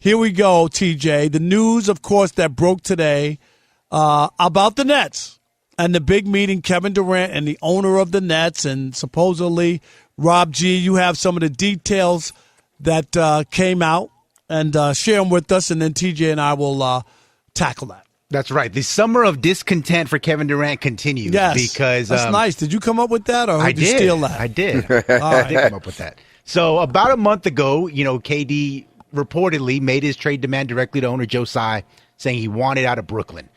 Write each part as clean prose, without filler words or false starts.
here we go, TJ. The news, of course, that broke today about the Nets and the big meeting, Kevin Durant and the owner of the Nets, and supposedly Rob G. You have some of the details that came out, and share them with us, and then TJ and I will tackle that. That's right. The summer of discontent for Kevin Durant continues. Yes, because that's nice. Did you come up with that, or did you steal that? I did. I did come up with that. So about a month ago, KD reportedly made his trade demand directly to owner Joe Tsai, saying he wanted out of Brooklyn.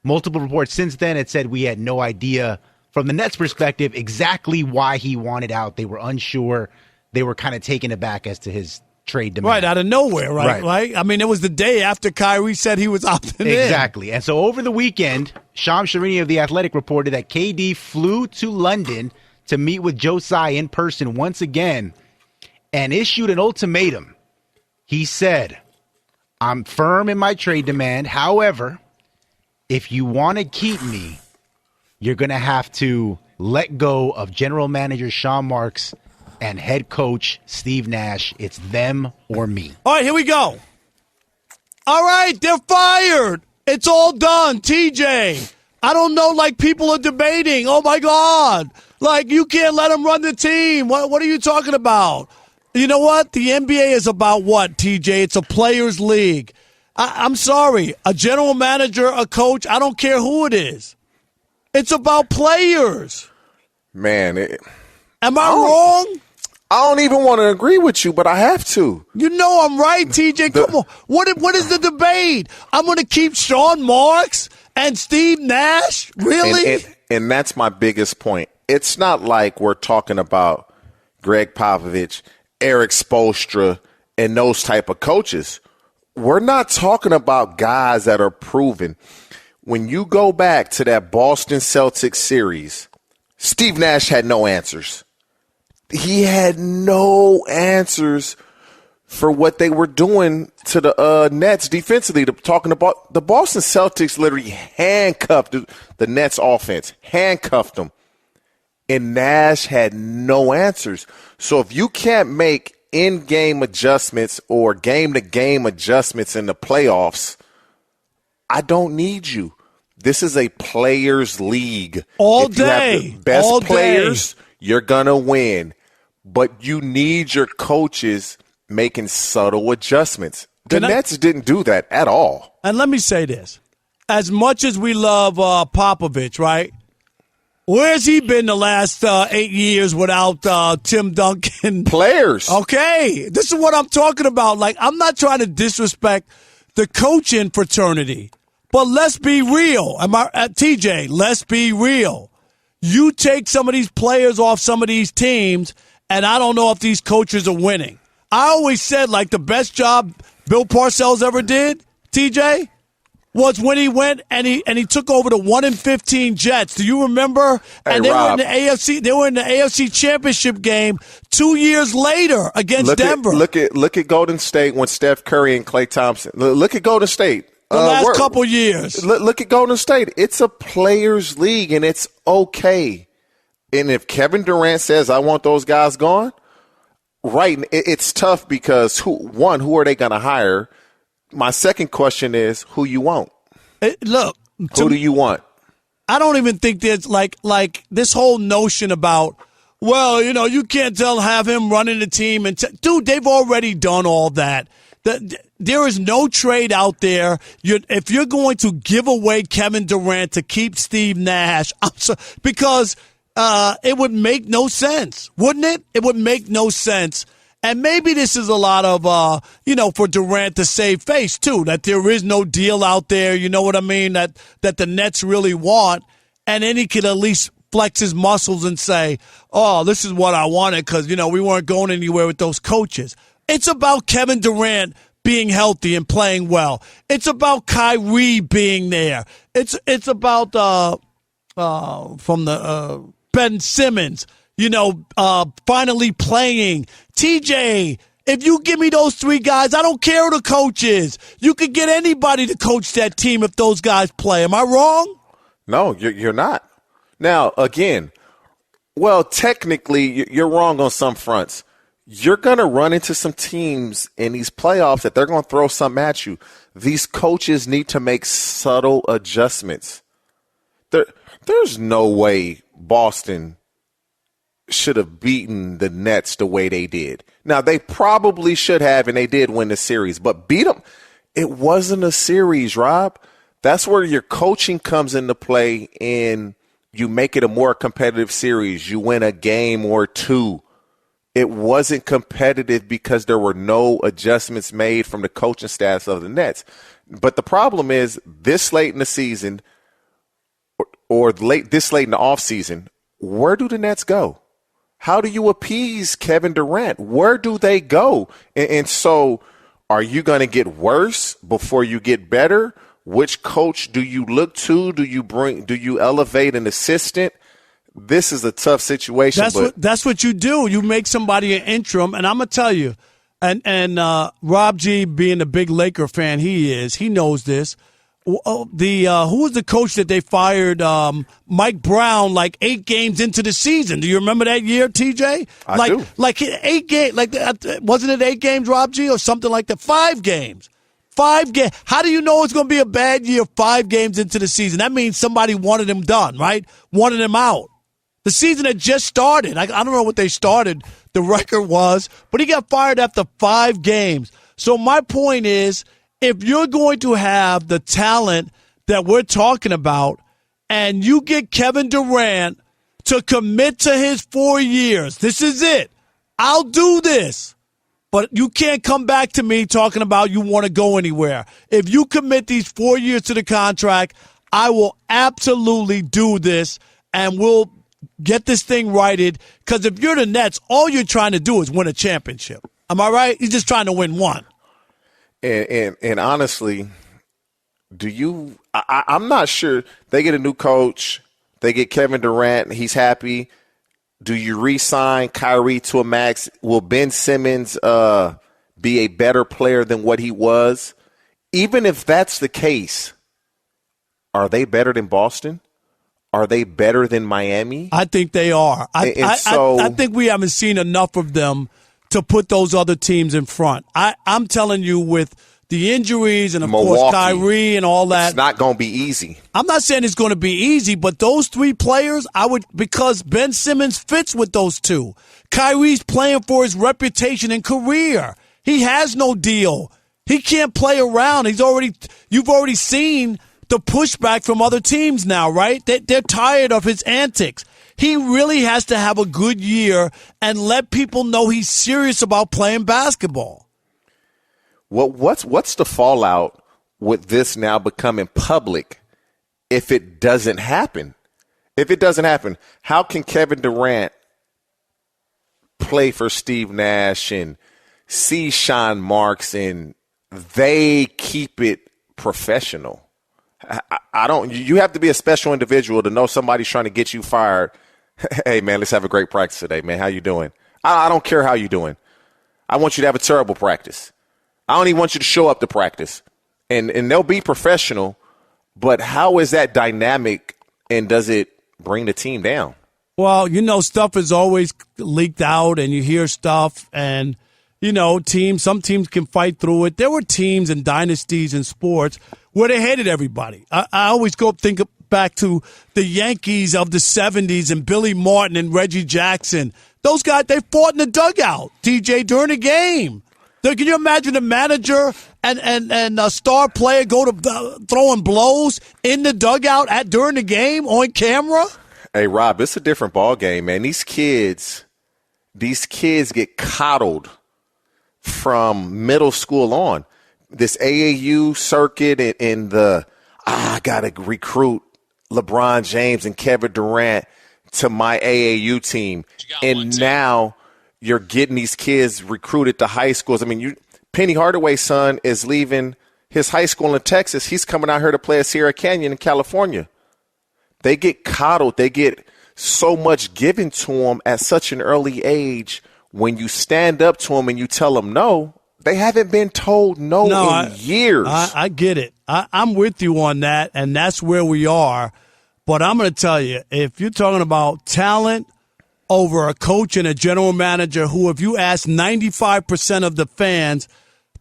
Multiple reports since then had said we had no idea from the Nets' perspective exactly why he wanted out. They were unsure. They were kind of taken aback as to his trade demand. Right, out of nowhere, right? I mean, it was the day after Kyrie said he was opting in. Exactly. And so over the weekend, Shams Charania of The Athletic reported that KD flew to London to meet with Joe Tsai in person once again and issued an ultimatum. He said, I'm firm in my trade demand. However, if you want to keep me, you're going to have to let go of general manager Sean Marks and head coach Steve Nash. It's them or me. All right, here we go. All right, they're fired. It's all done, TJ. I don't know, like people are debating. Oh, my God. Like, you can't let them run the team. What are you talking about? You know what? The NBA is about what, TJ? It's a players' league. I'm sorry. A general manager, a coach, I don't care who it is. It's about players. Man. Am I wrong? I don't even want to agree with you, but I have to. You know I'm right, TJ. Come on. What is the debate? I'm going to keep Sean Marks and Steve Nash? Really? And that's my biggest point. It's not like we're talking about Greg Popovich, Eric Spoelstra, and those type of coaches. We're not talking about guys that are proven. When you go back to that Boston Celtics series, Steve Nash had no answers. He had no answers for what they were doing to the Nets defensively. Talking about the Boston Celtics literally handcuffed the Nets offense, handcuffed them. And Nash had no answers. So if you can't make in-game adjustments or game-to-game adjustments in the playoffs, I don't need you. This is a players' league. All if you day. have the best all players, day. You're going to win. But you need your coaches making subtle adjustments. The Nets didn't do that at all. And let me say this. As much as we love Popovich, right? Where's he been the last 8 years without Tim Duncan? Players. Okay. This is what I'm talking about. Like, I'm not trying to disrespect the coaching fraternity, but let's be real. TJ, let's be real. You take some of these players off some of these teams, and I don't know if these coaches are winning. I always said, like, the best job Bill Parcells ever did, TJ, was when he went and he took over the 1-15 Jets. Do you remember? Hey, and they Rob, were in the AFC Championship game 2 years later against Denver. Look at Golden State when Steph Curry and Klay Thompson. Look at Golden State. The last couple years. Look at Golden State. It's a players' league, and it's okay. And if Kevin Durant says, I want those guys gone, right, it's tough because, who are they going to hire? My second question is, who you want? Look. Who do you want? I don't even think there's like this whole notion about, well, you can't have him running the team. Dude, they've already done all that. There is no trade out there. If you're going to give away Kevin Durant to keep Steve Nash, because it would make no sense, wouldn't it? It would make no sense. And maybe this is a lot of, for Durant to save face, too, that there is no deal out there, you know what I mean, that the Nets really want. And then he could at least flex his muscles and say, oh, this is what I wanted because, we weren't going anywhere with those coaches. It's about Kevin Durant being healthy and playing well. It's about Kyrie being there. It's about from the Ben Simmons, finally playing. TJ, if you give me those three guys, I don't care who the coach is. You could get anybody to coach that team if those guys play. Am I wrong? No, you're not. Now, again, well, technically, you're wrong on some fronts. you're going to run into some teams in these playoffs that they're going to throw something at you. These coaches need to make subtle adjustments. There's no way Boston should have beaten the Nets the way they did. Now, they probably should have, and they did win the series, but beat them. It wasn't a series, Rob. That's where your coaching comes into play, and you make it a more competitive series. You win a game or two. It wasn't competitive because there were no adjustments made from the coaching staffs of the Nets. But the problem is this late in the season or this late in the offseason, where do the Nets go? How do you appease Kevin Durant? Where do they go? And so are you going to get worse before you get better? Which coach do you look to? Do you elevate an assistant? This is a tough situation. That's what you do. You make somebody an interim, and I'm gonna tell you, and Rob G, being the big Laker fan he knows this. Who was the coach that they fired? Mike Brown, like 8 games into the season. Do you remember that year, TJ? I do. Like 8 games. Like wasn't it 8 games, Rob G, or something like that? 5 games. 5 games. How do you know it's going to be a bad year 5 games into the season? That means somebody wanted him done, right? Wanted him out. The season had just started. I don't know what they started, the record was, but he got fired after 5 games. So my point is, if you're going to have the talent that we're talking about and you get Kevin Durant to commit to his 4 years, this is it. I'll do this. But you can't come back to me talking about you want to go anywhere. If you commit these 4 years to the contract, I will absolutely do this, and we'll get this thing righted. Because if you're the Nets, all you're trying to do is win a championship. Am I right? You're just trying to win one. And honestly, I'm not sure. They get a new coach. They get Kevin Durant. He's happy. Do you re-sign Kyrie to a max? Will Ben Simmons be a better player than what he was? Even if that's the case, are they better than Boston? Are they better than Miami? I think they are. I think we haven't seen enough of them to put those other teams in front. I'm telling you, with the injuries and, of Milwaukee, course, Kyrie and all that. It's not going to be easy. I'm not saying it's going to be easy, but those 3 players, because Ben Simmons fits with those 2. Kyrie's playing for his reputation and career. He has no deal. He can't play around. You've already seen the pushback from other teams now, right? They're tired of his antics. He really has to have a good year and let people know he's serious about playing basketball. What's the fallout with this now becoming public if it doesn't happen? If it doesn't happen, how can Kevin Durant play for Steve Nash and see Sean Marks and they keep it professional? I don't. You have to be a special individual to know somebody's trying to get you fired. Hey, man, let's have a great practice today, man. How you doing? I don't care how you're doing. I want you to have a terrible practice. I don't even want you to show up to practice. And they'll be professional, but how is that dynamic, and does it bring the team down? Well, stuff is always leaked out, and you hear stuff, and, some teams can fight through it. There were teams and dynasties in sports where they hated everybody. I always think back to the Yankees of the 70s and Billy Martin and Reggie Jackson. Those guys, they fought in the dugout, TJ, during the game. Can you imagine a manager and a star player go to throwing blows in the dugout during the game on camera? Hey, Rob, it's a different ball game, man. These kids get coddled from middle school on. This AAU circuit and I got to recruit LeBron James and Kevin Durant to my AAU team. And now you're getting these kids recruited to high schools. I mean, Penny Hardaway's son is leaving his high school in Texas. He's coming out here to play at Sierra Canyon in California. They get coddled. They get so much given to them at such an early age. When you stand up to them and you tell them no, they haven't been told no in years. I get it. I'm with you on that, and that's where we are. But I'm going to tell you, if you're talking about talent over a coach and a general manager who, if you ask 95% of the fans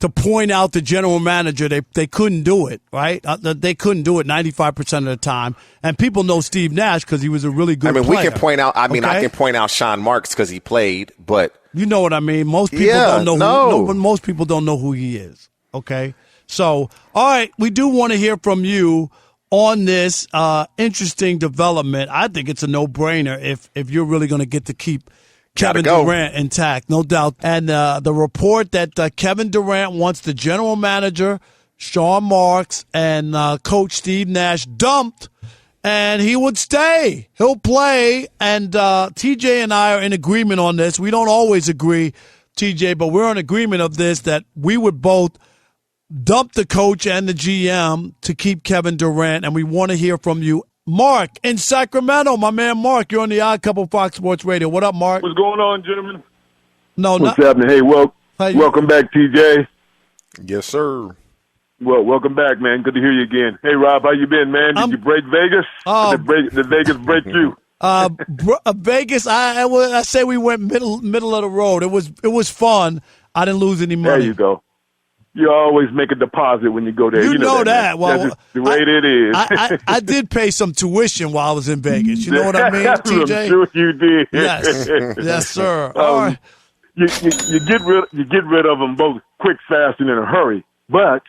to point out the general manager, they couldn't do it, right? They couldn't do it 95% of the time. And people know Steve Nash because he was a really good player. We can point out – I can point out Sean Marks because he played, but – you know what I mean? Most people don't know most people don't know who he is, okay? So, all right, we do want to hear from you on this interesting development. I think it's a no-brainer if you're really going to get to keep Kevin Durant intact, no doubt. And the report that Kevin Durant wants the general manager, Sean Marks, and Coach Steve Nash dumped, and he would stay. He'll play, and TJ and I are in agreement on this. We don't always agree, TJ, but we're in agreement of this, that we would both dump the coach and the GM to keep Kevin Durant, and we want to hear from you. Mark in Sacramento, my man Mark, you're on the Odd Couple Fox Sports Radio. What up, Mark? What's going on, gentlemen? What's happening? Hey, welcome back, TJ. Yes, sir. Well, welcome back, man. Good to hear you again. Hey, Rob, how you been, man? Did you break Vegas? Did Vegas break you? Vegas, I say we went middle of the road. It was fun. I didn't lose any money. There you go. You always make a deposit when you go there. You know that. Well, that's the way it is. I did pay some tuition while I was in Vegas. You know what I mean, TJ? I'm sure you did. Yes, sir. All right. You get rid of them both quick, fast, and in a hurry. But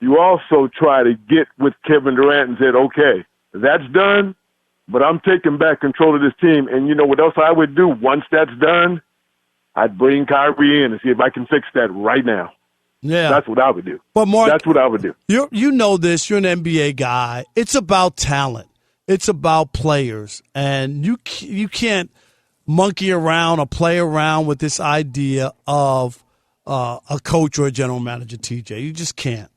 you also try to get with Kevin Durant and said, okay, that's done, but I'm taking back control of this team. And you know what else I would do once that's done? I'd bring Kyrie in and see if I can fix that right now. Yeah, that's what I would do. But Mark, that's what I would do. You know this. You're an NBA guy. It's about talent. It's about players, and you can't monkey around or play around with this idea of a coach or a general manager. TJ, you just can't.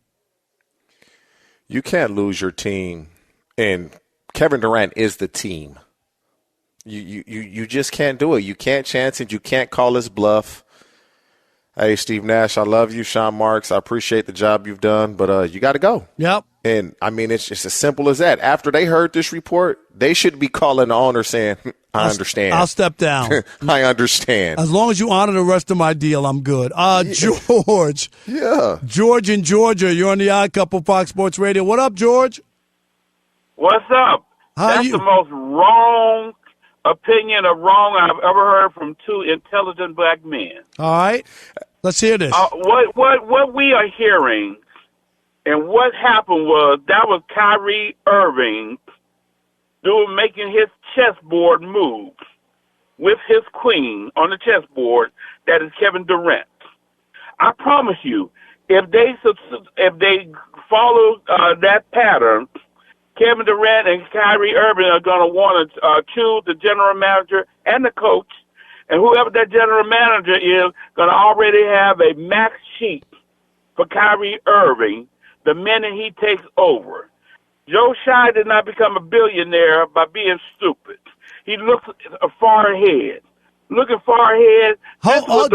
You can't lose your team, and Kevin Durant is the team. You just can't do it. You can't chance it. You can't call his bluff. Hey, Steve Nash, I love you. Sean Marks, I appreciate the job you've done, but you got to go. Yep. And, I mean, it's just as simple as that. After they heard this report, they should be calling the owner saying, I understand. I'll step down. I understand. As long as you honor the rest of my deal, I'm good. George. Yeah. George in Georgia, you're on the Odd Couple Fox Sports Radio. What up, George? What's up? That's the most wrong opinion of wrong I've ever heard from two intelligent black men. All right. Let's hear this. What we are hearing and what happened was that was Kyrie Irving making his chessboard moves with his queen on the chessboard. That is Kevin Durant. I promise you, if they follow that pattern, Kevin Durant and Kyrie Irving are going to want to choose the general manager and the coach, and whoever that general manager is going to already have a max sheet for Kyrie Irving the minute he takes over. Joe Tsai did not become a billionaire by being stupid. He looks far ahead. Looking far ahead.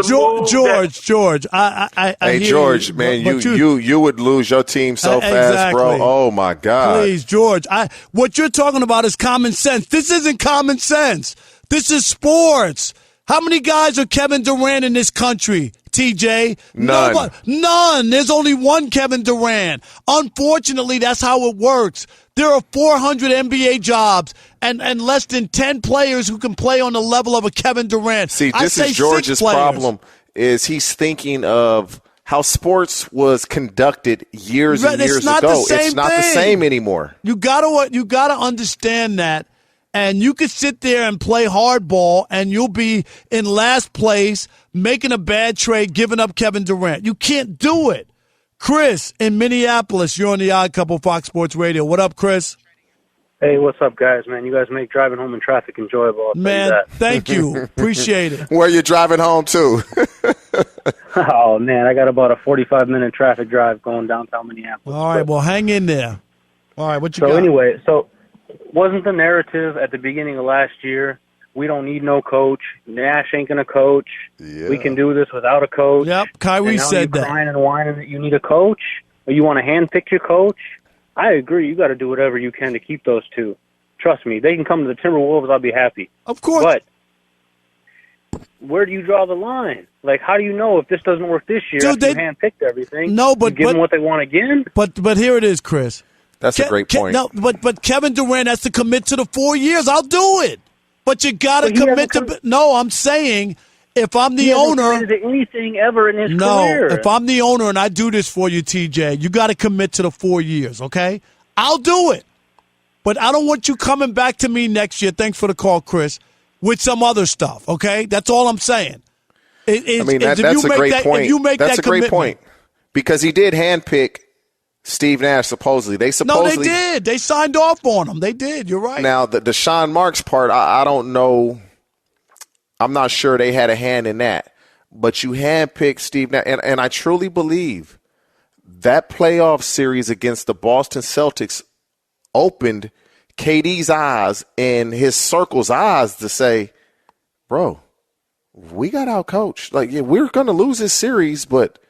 George. I hey, hear George, you, man, but you would lose your team so fast, bro. Oh my God! Please, George. What you're talking about is common sense. This isn't common sense. This is sports. How many guys are Kevin Durant in this country, TJ? None. None. There's only one Kevin Durant. Unfortunately, that's how it works. There are 400 NBA jobs and less than 10 players who can play on the level of a Kevin Durant. See, this is George's problem, is he's thinking of how sports was conducted years and years ago. It's not the same anymore. You gotta understand that. And you could sit there and play hardball, and you'll be in last place, making a bad trade, giving up Kevin Durant. You can't do it. Chris in Minneapolis, you're on the Odd Couple Fox Sports Radio. What up, Chris? Hey, what's up, guys, man? You guys make driving home in traffic enjoyable. Man, thank you. Appreciate it. Where you driving home to? Oh, man, I got about a 45-minute traffic drive going downtown Minneapolis. All right, well, hang in there. All right, what you got? So anyway, wasn't the narrative at the beginning of last year, we don't need no coach, Nash ain't going to coach, we can do this without a coach? Yep, Kyrie said that. Crying and whining that you need a coach, or you want to handpick your coach? I agree, you got to do whatever you can to keep those two. Trust me, they can come to the Timberwolves, I'll be happy. Of course. But where do you draw the line? Like, how do you know if this doesn't work this year? Dude, after you handpicked everything. No, but you give them what they want again. But here it is, Chris. That's a great point. No, but Kevin Durant has to commit to the 4 years. I'll do it. But you got to commit to. No, I'm saying if I'm the owner. He hasn't committed to anything ever in his career. No, if I'm the owner and I do this for you, TJ, you got to commit to the 4 years. Okay, I'll do it. But I don't want you coming back to me next year. Thanks for the call, Chris. With some other stuff. Okay, that's all I'm saying. That's a great point. That's a great point because he did handpick Steve Nash. Supposedly, No, they did. They signed off on him. They did. You're right. Now the Deshaun Marks part, I don't know. I'm not sure they had a hand in that. But you handpicked Steve Nash, and I truly believe that playoff series against the Boston Celtics opened KD's eyes and his circle's eyes to say, bro, we got outcoached. Like, yeah, we're going to lose this series, but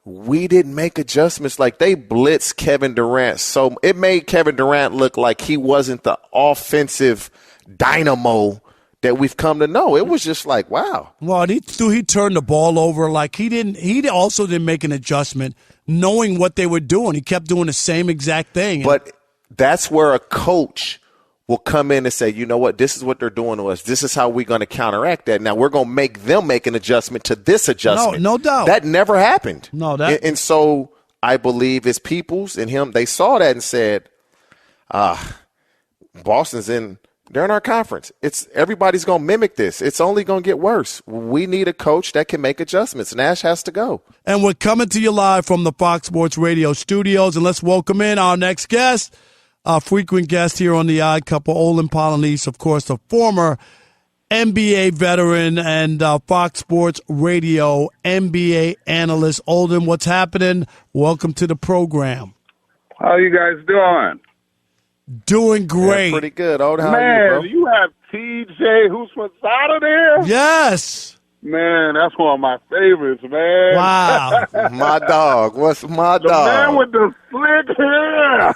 we didn't make adjustments. Like, they blitzed Kevin Durant. So it made Kevin Durant look like he wasn't the offensive dynamo that we've come to know. It was just like, wow. Well, he turned the ball over. Like, he also didn't make an adjustment knowing what they were doing. He kept doing the same exact thing. But that's where a coach will come in and say, you know what, this is what they're doing to us. This is how we're going to counteract that. Now we're going to make them make an adjustment to this adjustment. No doubt. That never happened. No, and so I believe his peoples and him, they saw that and said, Boston's they're in our conference. Everybody's going to mimic this. It's only going to get worse. We need a coach that can make adjustments. Nash has to go. And we're coming to you live from the Fox Sports Radio studios. And let's welcome in our next guest, our frequent guest here on The Odd Couple, Olden Polynice, of course, a former NBA veteran and Fox Sports Radio NBA analyst. Olden, what's happening? Welcome to the program. How you guys doing? Doing great. Yeah, pretty good. How Man, are you, bro? you have TJ Houshmandzadeh there? Yes. Man, that's one of my favorites, man. Wow. My dog. What's my The dog? man with the slick hair.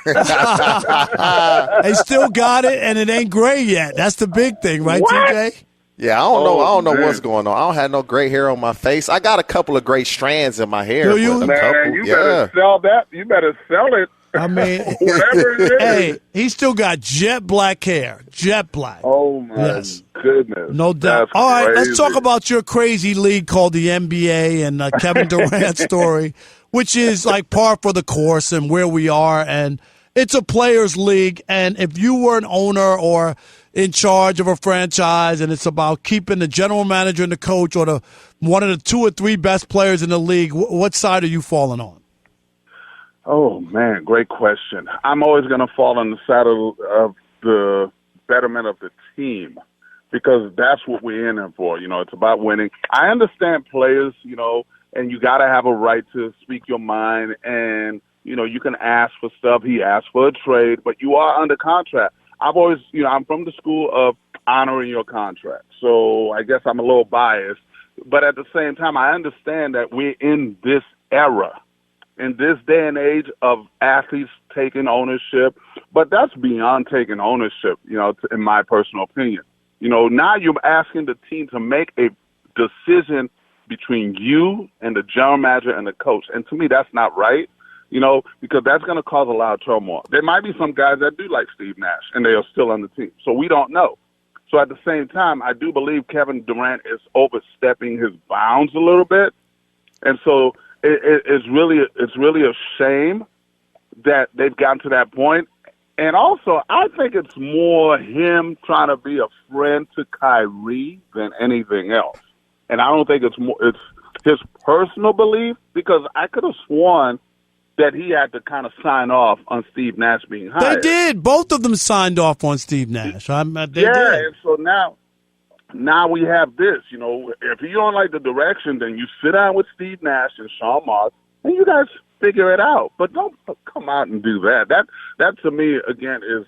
They still got it, and it ain't gray yet. That's the big thing, right, What? TJ? Yeah, I don't know man. what's going on. I don't have no gray hair on my face. I got a couple of gray strands in my hair. Do you? but a Man, couple, you yeah. better sell that. You better sell it. I mean, Whatever it is. hey, he still got jet black hair. Jet black. Oh, my Yes. goodness. No doubt. That's All right, let's crazy. talk about your crazy league called the NBA and Kevin Durant's story, which is like par for the course and where we are. And it's a players' league. And if you were an owner or in charge of a franchise and it's about keeping the general manager and the coach or one of the 2 or 3 best players in the league, what side are you falling on? Oh, man, great question. I'm always going to fall on the side of the betterment of the team because that's what we're in it for. You know, it's about winning. I understand players, you know, and you got to have a right to speak your mind and, you know, you can ask for stuff. He asked for a trade, but you are under contract. I've always, you know, I'm from the school of honoring your contract. So I guess I'm a little biased. But at the same time, I understand that we're in this era. In this day and age of athletes taking ownership, but that's beyond taking ownership, you know, in my personal opinion. You know, now you're asking the team to make a decision between you and the general manager and the coach. And to me, that's not right, you know, because that's going to cause a lot of turmoil. There might be some guys that do like Steve Nash, and they are still on the team. So we don't know. So at the same time, I do believe Kevin Durant is overstepping his bounds a little bit. And so it's really a shame that they've gotten to that point. And also, I think it's more him trying to be a friend to Kyrie than anything else. And I don't think it's his personal belief because I could have sworn that he had to kind of sign off on Steve Nash being hired. They did. Both of them signed off on Steve Nash. They did. And so now we have this, you know, if you don't like the direction, then you sit down with Steve Nash and Sean Marks and you guys figure it out. But don't come out and do that. That to me, again, is,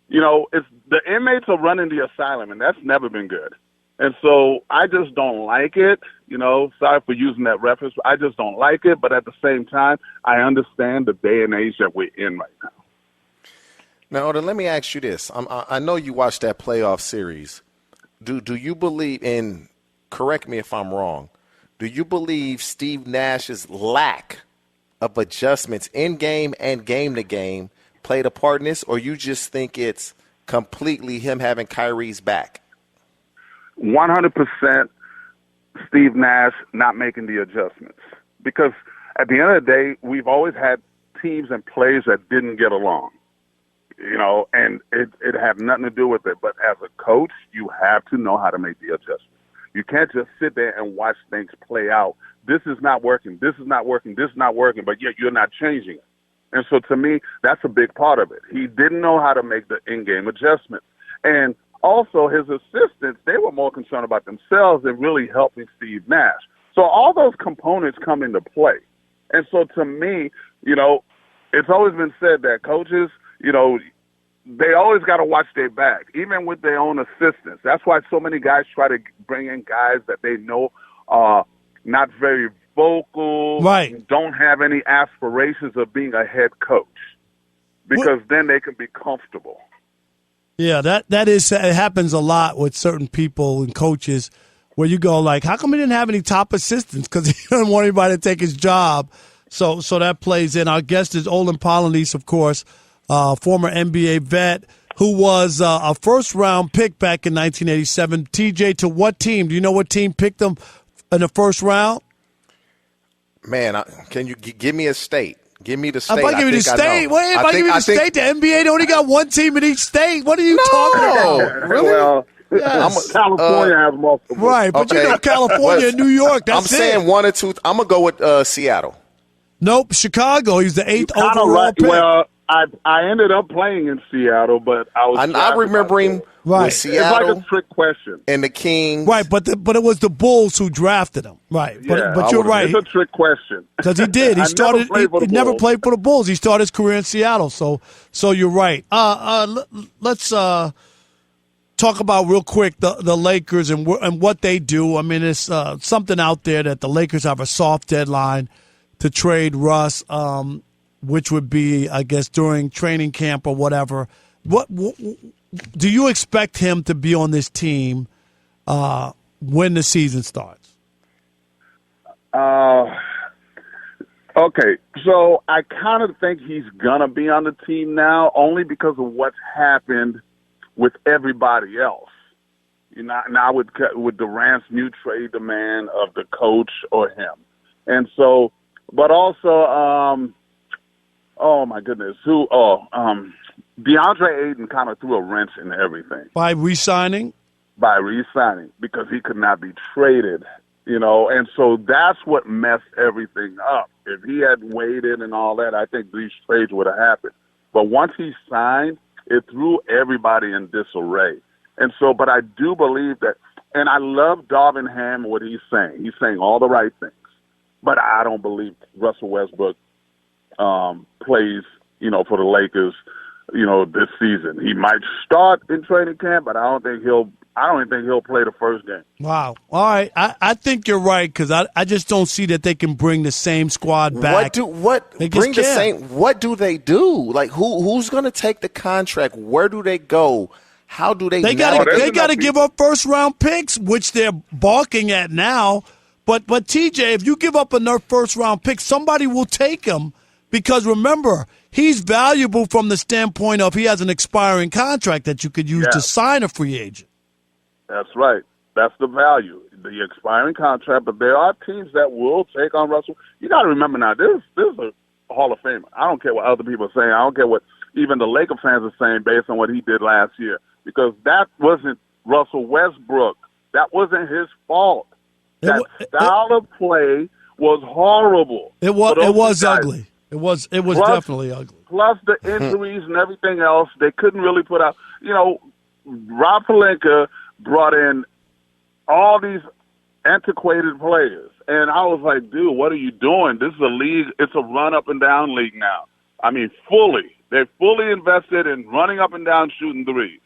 you know, it's the inmates are running the asylum, and that's never been good. And so I just don't like it. You know, sorry for using that reference. I just don't like it. But at the same time, I understand the day and age that we're in right now. Now, Olden, let me ask you this. I know you watched that playoff series. Do you believe in correct me if I'm wrong, do you believe Steve Nash's lack of adjustments in game and game to game played a part in this, or you just think it's completely him having Kyrie's back? 100% Steve Nash not making the adjustments. Because at the end of the day, we've always had teams and players that didn't get along, and it had nothing to do with it. But as a coach, you have to know how to make the adjustments. You can't just sit there and watch things play out. This is not working. This is not working. This is not working, but yet you're not changing it. And so to me, that's a big part of it. He didn't know how to make the in-game adjustments. And also his assistants, they were more concerned about themselves than really helping Steve Nash. So all those components come into play. And so to me, it's always been said that coaches, they always got to watch their back, even with their own assistants. That's why so many guys try to bring in guys that they know are not very vocal, right, don't have any aspirations of being a head coach, because then they can be comfortable. Yeah, that is, it happens a lot with certain people and coaches where you go like, how come he didn't have any top assistants? Because he doesn't want anybody to take his job. So that plays in. Our guest is Olden Polynice, of course, former NBA vet who was a first-round pick back in 1987. TJ, to what team? Do you know what team picked him in the first round? Man, can you give me a state? Give me the state. If I give you the state, if I give you the state, the NBA only got one team in each state. What are you talking about? Really? Well, yes. California has multiple. Right, but California and New York, that's I'm saying 1 or 2. I'm going to go with Seattle. Nope, Chicago. He's the 8th overall pick. Well, I ended up playing in Seattle, but I remember him with Seattle. It's like a trick question. And the Kings. Right, but it was the Bulls who drafted him. Right, but you're right. It's a trick question. Because he did. He started. He never played for the Bulls. He started his career in Seattle. So you're right. Let's talk about real quick the Lakers and what they do. I mean, it's something out there that the Lakers have a soft deadline to trade Russ. Which would be, I guess, during training camp or whatever. What do you expect him to be on this team when the season starts? Okay, so I kind of think he's gonna be on the team now, only because of what's happened with everybody else. Now with Durant's new trade demand of the coach or him, and so, but also. Oh my goodness! DeAndre Ayton kind of threw a wrench in everything by re-signing, because he could not be traded, and so that's what messed everything up. If he had waited and all that, I think these trades would have happened. But once he signed, it threw everybody in disarray. And so, but I do believe that, and I love Darvin Ham, what he's saying. He's saying all the right things, but I don't believe Russell Westbrook plays, for the Lakers, this season. He might start in training camp, but I don't even think he'll play the first game. Wow. All right. I think you're right, because I just don't see that they can bring the same squad back. What do they do? Like, who's going to take the contract? Where do they go? How do they? They got to give up first round picks, which they're balking at now. But TJ, if you give up a first round pick, somebody will take him. Because remember, he's valuable from the standpoint of he has an expiring contract that you could use to sign a free agent. That's right. That's the value, the expiring contract. But there are teams that will take on Russell. You got to remember now, this is a Hall of Famer. I don't care what other people are saying. I don't care what even the Laker fans are saying based on what he did last year. Because that wasn't Russell Westbrook. That wasn't his fault. That style of play was horrible. It was ugly. It was definitely ugly. Plus the injuries and everything else, they couldn't really put out. Rob Pelinka brought in all these antiquated players, and I was like, dude, what are you doing? This is a league. It's a run up and down league now. I mean, they're fully invested in running up and down, shooting threes,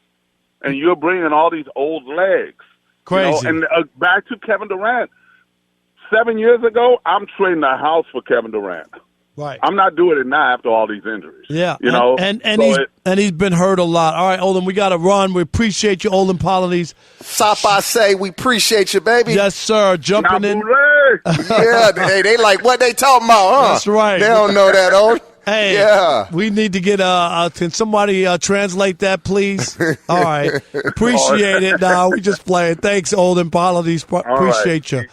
and you're bringing all these old legs. Crazy. And back to Kevin Durant. 7 years ago, I'm trading the house for Kevin Durant. Right. I'm not doing it now after all these injuries. Yeah. You know, and so he's been hurt a lot. All right, Olden, we got to run. We appreciate you, Olden Polynice. Stop by say we appreciate you, baby. Yes, sir. Jumping in. Yeah, they like what they talking about, huh? That's right. They don't know that, Olden. Hey, yeah. We need to get can somebody translate that, please? All right. Appreciate it. No, we just playing. Thanks, Olden Polynice. Appreciate you.